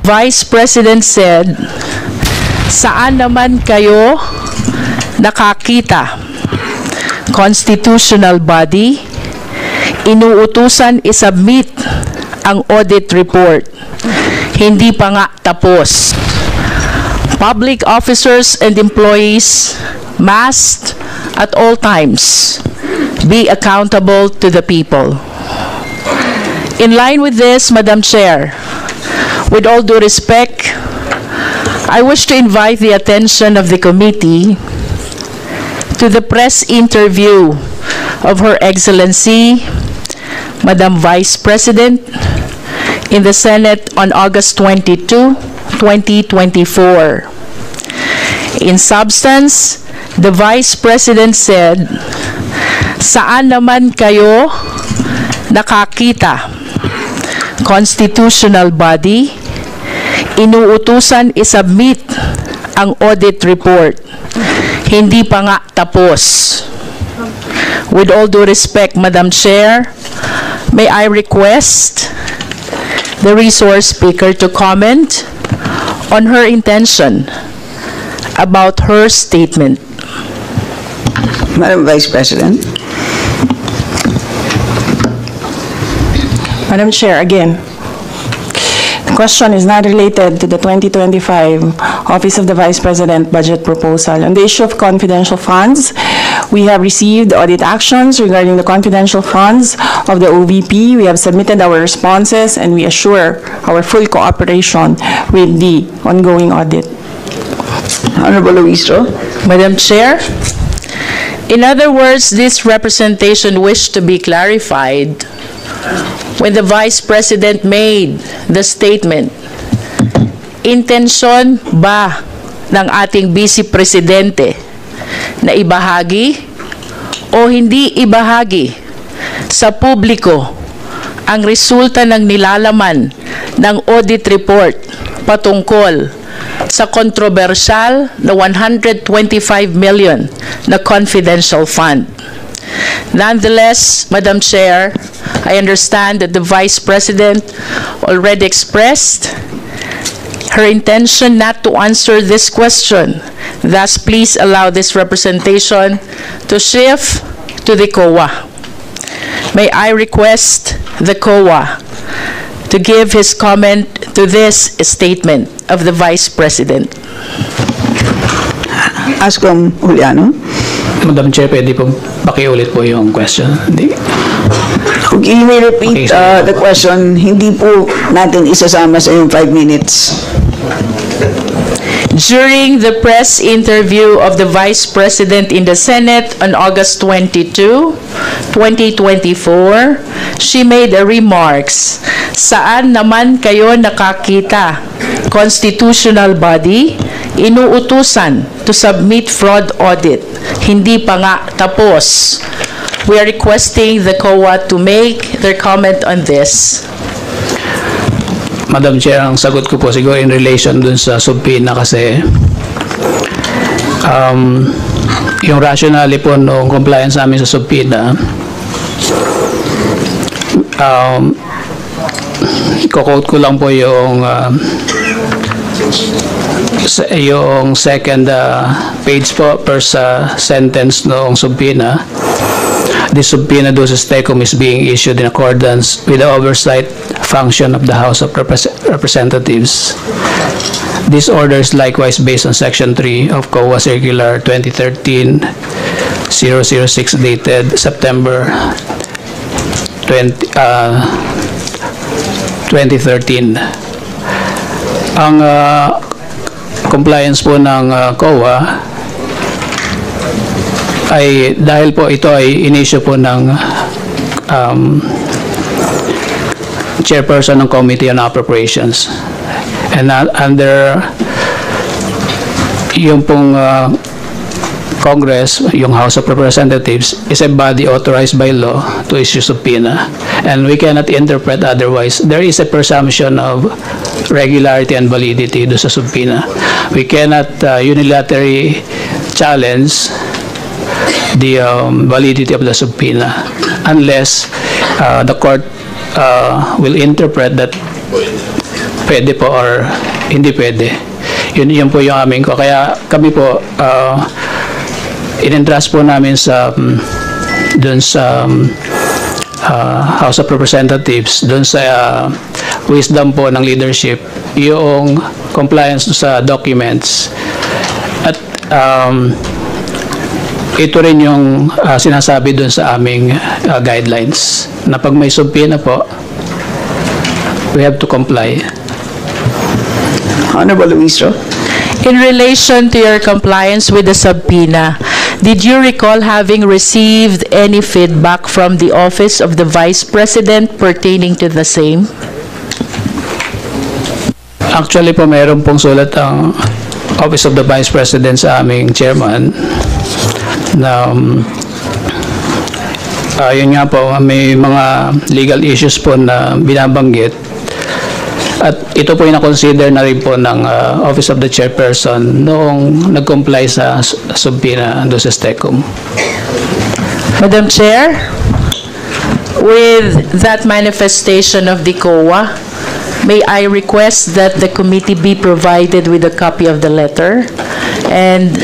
Vice President said, saan naman kayo nakakita? Constitutional body, inuutusan isubmit ang audit report. Hindi pa nga tapos. Public officers and employees must at all times be accountable to the people. In line with this, Madam Chair, with all due respect, I wish to invite the attention of the committee to the press interview of Her Excellency, Madam Vice President, in the Senate on August 22, 2024. In substance, the Vice President said, saan naman kayo nakakita? Constitutional body, inuutusan isubmit ang audit report. Hindi pa nga tapos. With all due respect, Madam Chair, may I request the resource speaker to comment on her intention about her statement. Madam Vice President. Madam Chair, again, the question is not related to the 2025 Office of the Vice President budget proposal. On the issue of confidential funds, we have received audit actions regarding the confidential funds of the OVP. We have submitted our responses and we assure our full cooperation with the ongoing audit. Honorable Luistro. Madam Chair, in other words, this representation wished to be clarified when the Vice President made the statement. Intensyon ba ng ating Vice Presidente na ibahagi o hindi ibahagi sa publiko ang resulta ng nilalaman ng audit report patungkol sa kontrobersyal na 125 million na confidential fund? Nonetheless, Madam Chair, I understand that the Vice President already expressed her intention not to answer this question. Thus, please allow this representation to shift to the COA. May I request the COA to give his comment to this statement of the Vice President. Ascom Juliano. Madam Chair, pwede po pakiulit po yung question. Hindi. Okay, you may repeat the question. Hindi po natin isasama sa yung 5 minutes. During the press interview of the Vice President in the Senate on August 22, 2024, she made a remarks, saan naman kayo nakakita? Constitutional body, inuutusan to submit fraud audit. Hindi pa nga tapos. We are requesting the COA to make their comment on this. Madam Chair, ang sagot ko po siguro in relation dun sa subpoena kasi yung rationale po ng compliance namin sa subpoena, i-quote ko lang po yung second page po per sa sentence noong subpoena. This subpoena doses TECOM is being issued in accordance with the oversight function of the House of Representatives. This order is likewise based on Section 3 of COA Circular 2013-006 dated September 2013. Ang compliance po ng COA ay dahil po ito ay in-issue po ng chairperson ng Committee on Appropriations, and under yung pong Congress, yung House of Representatives is a body authorized by law to issue subpoena, and we cannot interpret otherwise. There is a presumption of regularity and validity do sa subpoena. We cannot unilaterally challenge the validity of the subpoena unless the court will interpret that pwede po or hindi pwede. Yun po yung amin ko. Kaya kami po, in-entrust po namin sa doon sa House of Representatives, doon sa wisdom po ng leadership, yung compliance sa documents. At ito rin yung sinasabi doon sa aming guidelines na pag may subpoena po, we have to comply. Honorable Luistro. In relation to your compliance with the subpoena, did you recall having received any feedback from the Office of the Vice President pertaining to the same? Actually po, mayroon pong sulat ang Office of the Vice President sa aming chairman na yun nga po, may mga legal issues po na binabanggit. At ito po yung na-consider na rin po ng Office of the Chairperson noong nag-comply sa subpoena doon sa STECOM. Madam Chair, with that manifestation of the COA, may I request that the committee be provided with a copy of the letter? And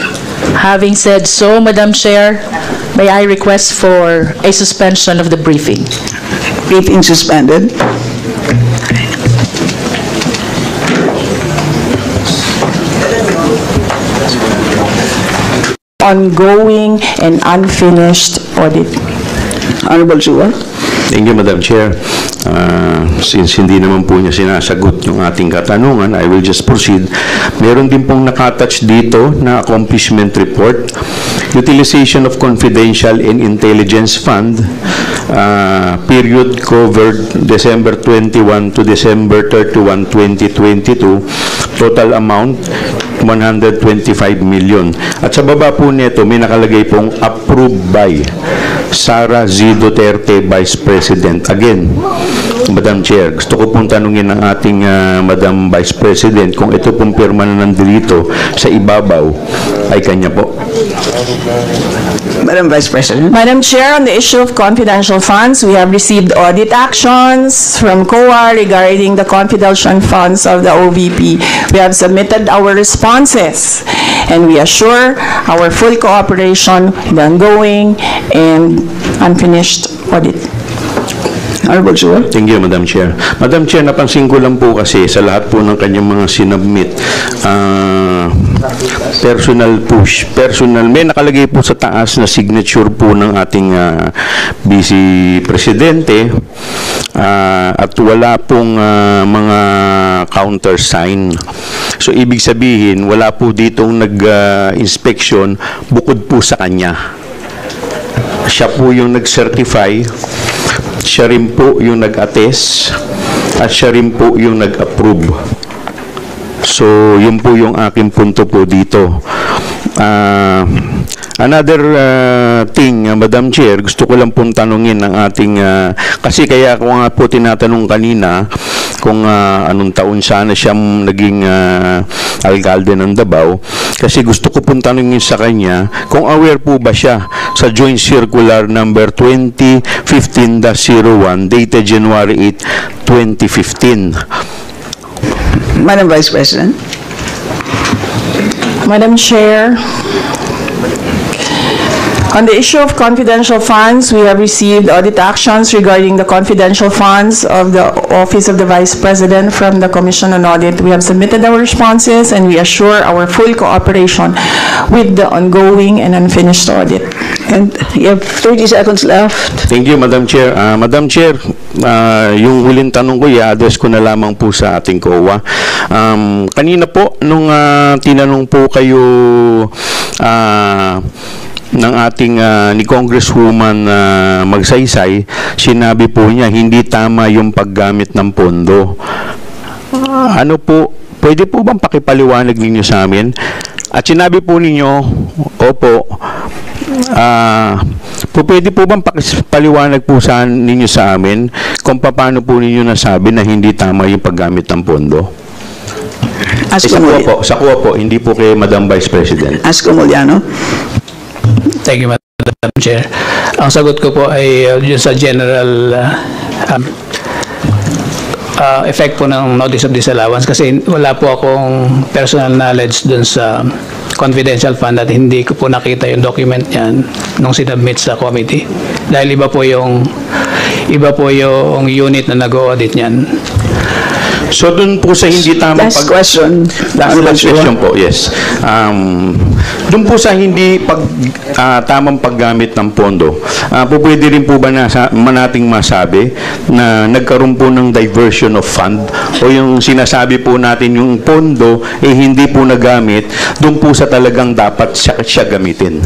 having said so, Madam Chair, may I request for a suspension of the briefing? Briefing suspended. Ongoing and unfinished audit. Honorable Chua. Thank you, Madam Chair. Since hindi naman po niya sinasagot yung ating katanungan, I will just proceed. Meron din pong nakatouch dito na accomplishment report. Utilization of confidential and intelligence fund, period covered December 21 to December 31, 2022. Total amount, 125 million. At sa baba po nito, may nakalagay pong approved by Sara Z. Duterte, Vice President. Again, Madam Chair, gusto ko pong tanungin ng ating Madam Vice President kung ito pong pirma na nandito sa ibabaw ay kanya po. Madam Vice President. Madam Chair, on the issue of confidential funds, we have received audit actions from COA regarding the confidential funds of the OVP. We have submitted our responses, and we assure our full cooperation with the ongoing and unfinished audit. Honorable Chua. Thank you, Madam Chair. Madam Chair, napansin ko lang po kasi sa lahat po ng kanyang mga sinubmit, personal, may nakalagay po sa taas na signature po ng ating Vice Presidente at wala pong mga countersign. So, ibig sabihin, wala po ditong nag-inspection bukod po sa kanya. Siya po yung nag-certify, siya rin po yung nag-attest, at siya rin po yung nag-approve. So, yun po yung aking punto po dito. Another thing, Madam Chair, gusto ko lang pong tanungin ng ating, kasi kaya ko nga po tinatanong kanina kung anong taon sana siyang naging alkalde ng Davao, kasi gusto ko pong tanungin sa kanya kung aware po ba siya sa Joint Circular number 2015-01 dated January 8, 2015. Madam Vice President. Madam Chair, on the issue of confidential funds, we have received audit actions regarding the confidential funds of the Office of the Vice President from the Commission on Audit. We have submitted our responses, and we assure our full cooperation with the ongoing and unfinished audit. And you have 30 seconds left. Thank you, Madam Chair. Madam Chair, yung huling tanong ko, i-address ko na lamang po sa ating COA. Kanina po, nung tinanong po kayo ng ating ni Congresswoman Magsaysay, sinabi po niya, hindi tama yung paggamit ng pondo. Ano po, pwede po bang pakipaliwanag ninyo sa amin? At sinabi po ninyo, opo, pwede po bang pakipaliwanag po sa ninyo sa amin kung paano po ninyo nasabi na hindi tama yung paggamit ng pondo? Sa kuha po, hindi po kay Madam Vice President. Ask Muliano. Thank you, Madam Chair. Ang sagot ko po ay yun sa general effect po ng notice of disallowance kasi wala po akong personal knowledge dun sa confidential fund at hindi ko po nakita yung document niyan nung sinubmit sa committee. Dahil iba po yung unit na nag-audit niyan. So doon po sa hindi tamang Last question. Last question po, yes. Doon po sa hindi tamang paggamit ng pondo, pwede rin po ba nating masabi na nagkaroon po ng diversion of fund o yung sinasabi po natin yung pondo hindi po nagamit doon po sa talagang dapat siya gamitin?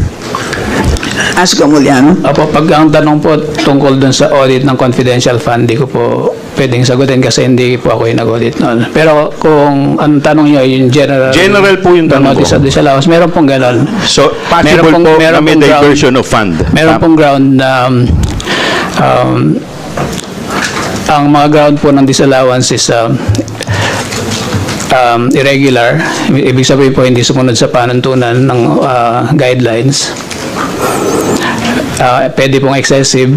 Ask Gamuliano. Apo, pag ang tanong po tungkol dun sa audit ng confidential fund, di ko po pwedeng sagutin kasi hindi po ako yung nag-audit noon. Pero kung ang tanong niyo yung general Po yung tanong notice ko. of disallowance, meron pong ganon. So, possible po na may diversion of fund. Meron pong ground na ang mga ground po ng disallowance is irregular. Ibig sabihin po hindi sumunod sa panuntunan ng guidelines. Pwede pong excessive,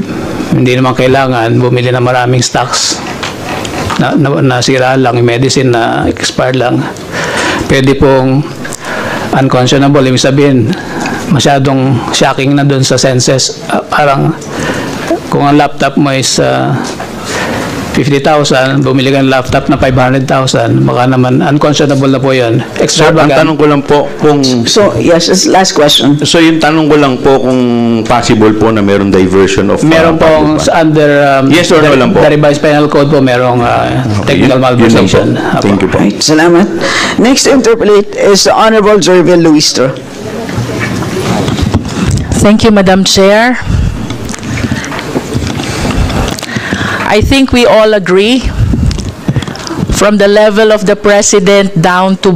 hindi naman kailangan bumili ng maraming stocks na sira lang, yung medicine na expired lang. Pwede pong unconscionable, ibig sabihin masyadong shocking na dun sa senses. Parang kung ang laptop mo is 50,000, bumili ka ng laptop na 500,000, baka naman unconscionable na po yun. So, ang tanong ko lang po kung... So, yes, last question. So, yung tanong ko lang po kung possible po na mayroong diversion of... Meron pong under yes or no lang po? the revised penal code po, merong technical malversation. Thank you po. Right, salamat. Next to interpolate is the Honorable Jervil Luistro. Thank you, Madam Chair. I think we all agree, from the level of the President down to